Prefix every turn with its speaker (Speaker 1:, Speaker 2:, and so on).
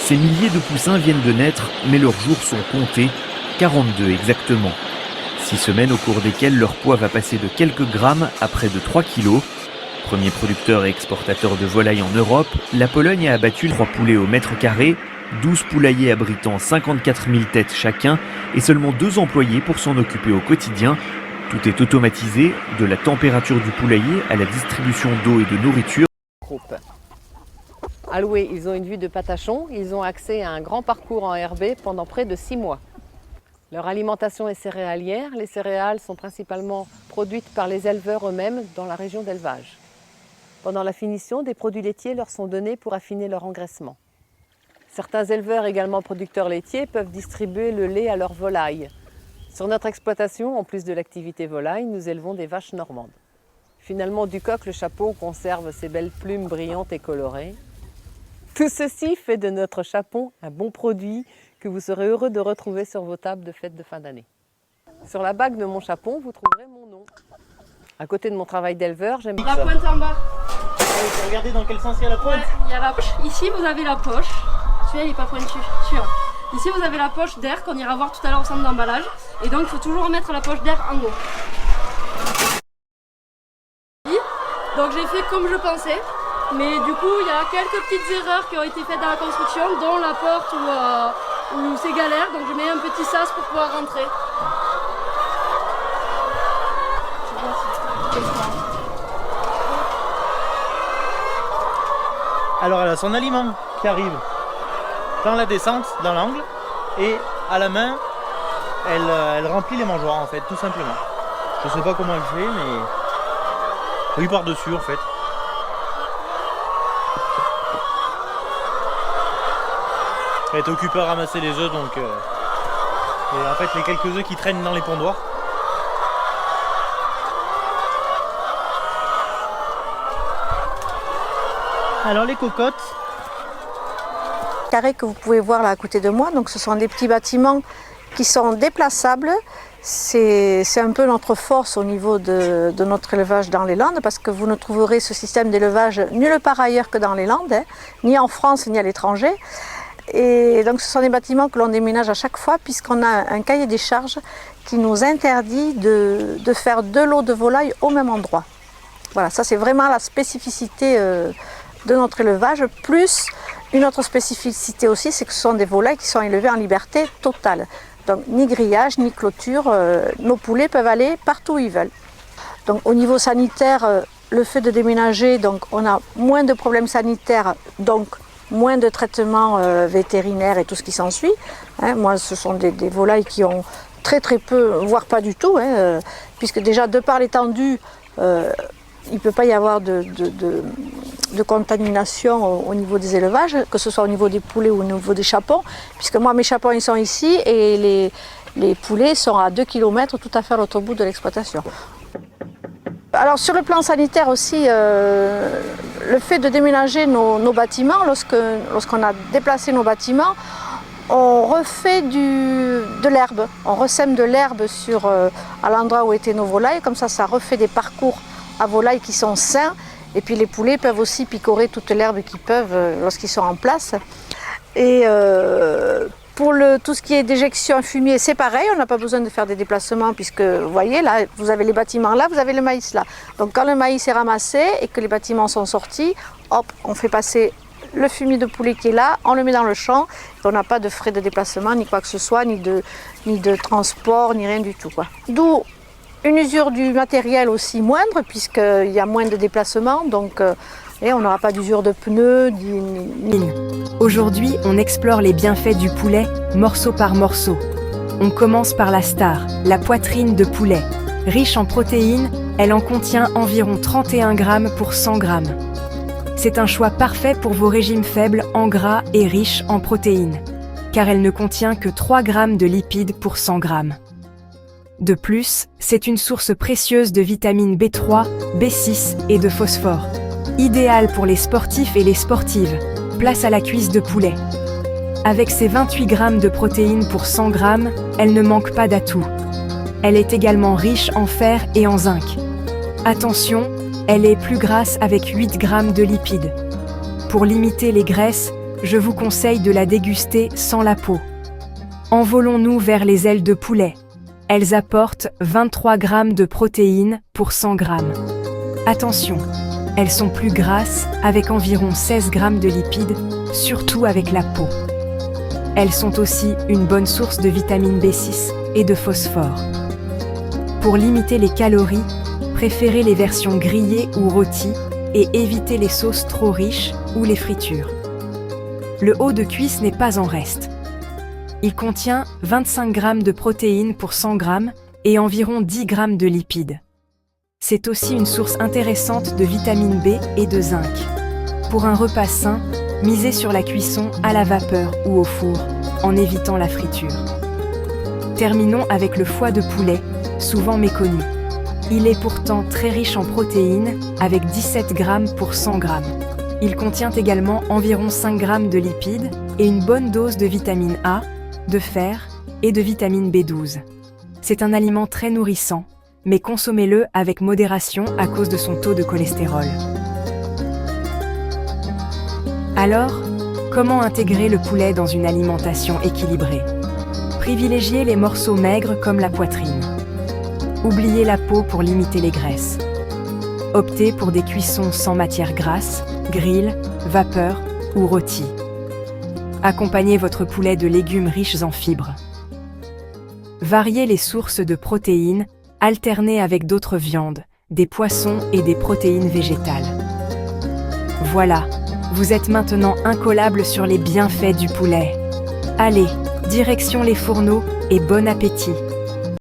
Speaker 1: Ces milliers de poussins viennent de naître, mais leurs jours sont comptés, 42 exactement. 6 semaines au cours desquelles leur poids va passer de quelques grammes à près de 3 kilos. Premier producteur et exportateur de volailles en Europe, la Pologne a abattu 3 poulets au mètre carré, 12 poulaillers abritant 54 000 têtes chacun et seulement 2 employés pour s'en occuper au quotidien. Tout est automatisé, de la température du poulailler à la distribution d'eau et de nourriture.
Speaker 2: Alloués, ils ont une vue de Patachon, ils ont accès à un grand parcours en herbe pendant près de 6 mois. Leur alimentation est céréalière, les céréales sont principalement produites par les éleveurs eux-mêmes dans la région d'élevage. Pendant la finition, des produits laitiers leur sont donnés pour affiner leur engraissement. Certains éleveurs, également producteurs laitiers, peuvent distribuer le lait à leurs volailles. Sur notre exploitation, en plus de l'activité volaille, nous élevons des vaches normandes. Finalement, du coq, le chapeau conserve ses belles plumes brillantes et colorées. Tout ceci fait de notre chapon un bon produit que vous serez heureux de retrouver sur vos tables de fêtes de fin d'année. Sur la bague de mon chapon, vous trouverez mon nom. À côté de mon travail d'éleveur, j'aime
Speaker 3: la pointe en bas.
Speaker 4: Regardez dans quel sens il y a la pointe.
Speaker 3: Ouais, il y a la poche. Ici, vous avez la poche. Celui-là, il n'est pas pointu. Celui-là. Ici, vous avez la poche d'air qu'on ira voir tout à l'heure au centre d'emballage. Et donc, il faut toujours mettre la poche d'air en haut. Donc, j'ai fait comme je pensais. Mais du coup, il y a quelques petites erreurs qui ont été faites dans la construction, dont la porte où c'est galère. Donc, je mets un petit sas pour pouvoir rentrer.
Speaker 4: Alors, elle a son aliment qui arrive dans la descente, dans l'angle, et à la main, elle remplit les mangeoires en fait, tout simplement. Je sais pas comment elle fait, mais oui, par-dessus en fait. Elle est occupée à ramasser les œufs, donc et en fait les quelques œufs qui traînent dans les pondoirs. Alors les cocottes
Speaker 5: carrés que vous pouvez voir là à côté de moi, donc ce sont des petits bâtiments qui sont déplaçables. C'est un peu notre force au niveau de notre élevage dans les Landes, parce que vous ne trouverez ce système d'élevage nulle part ailleurs que dans les Landes, ni en France ni à l'étranger. Et donc ce sont des bâtiments que l'on déménage à chaque fois, puisqu'on a un cahier des charges qui nous interdit de faire de l'eau de volaille au même endroit. Voilà, ça c'est vraiment la spécificité de notre élevage, plus une autre spécificité aussi, c'est que ce sont des volailles qui sont élevées en liberté totale. Donc ni grillage, ni clôture, nos poulets peuvent aller partout où ils veulent. Donc au niveau sanitaire, le fait de déménager, donc on a moins de problèmes sanitaires, donc moins de traitements vétérinaires et tout ce qui s'ensuit. Moi, ce sont des volailles qui ont très peu, voire pas du tout, puisque déjà de par l'étendue, il ne peut pas y avoir de contamination au niveau des élevages, que ce soit au niveau des poulets ou au niveau des chapons, puisque moi mes chapons ils sont ici et les poulets sont à 2 km tout à fait à l'autre bout de l'exploitation. Alors sur le plan sanitaire aussi, le fait de déménager nos bâtiments, lorsqu'on a déplacé nos bâtiments, on refait de l'herbe, on ressème de l'herbe à l'endroit où étaient nos volailles, comme ça refait des parcours à volailles qui sont sains, et puis les poulets peuvent aussi picorer toute l'herbe qu'ils peuvent lorsqu'ils sont en place. Et pour tout ce qui est déjection fumier, c'est pareil, on n'a pas besoin de faire des déplacements, puisque vous voyez là, vous avez les bâtiments là, vous avez le maïs là. Donc quand le maïs est ramassé et que les bâtiments sont sortis, hop, on fait passer le fumier de poulet qui est là, on le met dans le champ, on n'a pas de frais de déplacement, ni quoi que ce soit, ni de transport, ni rien du tout, quoi. D'où une usure du matériel aussi moindre, puisqu'il y a moins de déplacements, donc on n'aura pas d'usure de pneus.
Speaker 6: Aujourd'hui, on explore les bienfaits du poulet, morceau par morceau. On commence par la star, la poitrine de poulet. Riche en protéines, elle en contient environ 31 grammes pour 100 grammes. C'est un choix parfait pour vos régimes faibles en gras et riches en protéines, car elle ne contient que 3 grammes de lipides pour 100 grammes. De plus, c'est une source précieuse de vitamines B3, B6 et de phosphore. Idéale pour les sportifs et les sportives. Place à la cuisse de poulet. Avec ses 28 grammes de protéines pour 100 grammes, elle ne manque pas d'atouts. Elle est également riche en fer et en zinc. Attention, elle est plus grasse avec 8 grammes de lipides. Pour limiter les graisses, je vous conseille de la déguster sans la peau. Envolons-nous vers les ailes de poulet. Elles apportent 23 grammes de protéines pour 100 grammes. Attention, elles sont plus grasses avec environ 16 grammes de lipides, surtout avec la peau. Elles sont aussi une bonne source de vitamine B6 et de phosphore. Pour limiter les calories, préférez les versions grillées ou rôties et évitez les sauces trop riches ou les fritures. Le haut de cuisse n'est pas en reste. Il contient 25 grammes de protéines pour 100 grammes et environ 10 grammes de lipides. C'est aussi une source intéressante de vitamine B et de zinc. Pour un repas sain, misez sur la cuisson à la vapeur ou au four, en évitant la friture. Terminons avec le foie de poulet, souvent méconnu. Il est pourtant très riche en protéines, avec 17 grammes pour 100 grammes. Il contient également environ 5 grammes de lipides et une bonne dose de vitamine A, de fer et de vitamine B12. C'est un aliment très nourrissant, mais consommez-le avec modération à cause de son taux de cholestérol. Alors, comment intégrer le poulet dans une alimentation équilibrée? Privilégiez les morceaux maigres comme la poitrine. Oubliez la peau pour limiter les graisses. Optez pour des cuissons sans matière grasse, grill, vapeur ou rôti. Accompagnez votre poulet de légumes riches en fibres. Variez les sources de protéines, alternez avec d'autres viandes, des poissons et des protéines végétales. Voilà, vous êtes maintenant incollable sur les bienfaits du poulet. Allez, direction les fourneaux et bon appétit!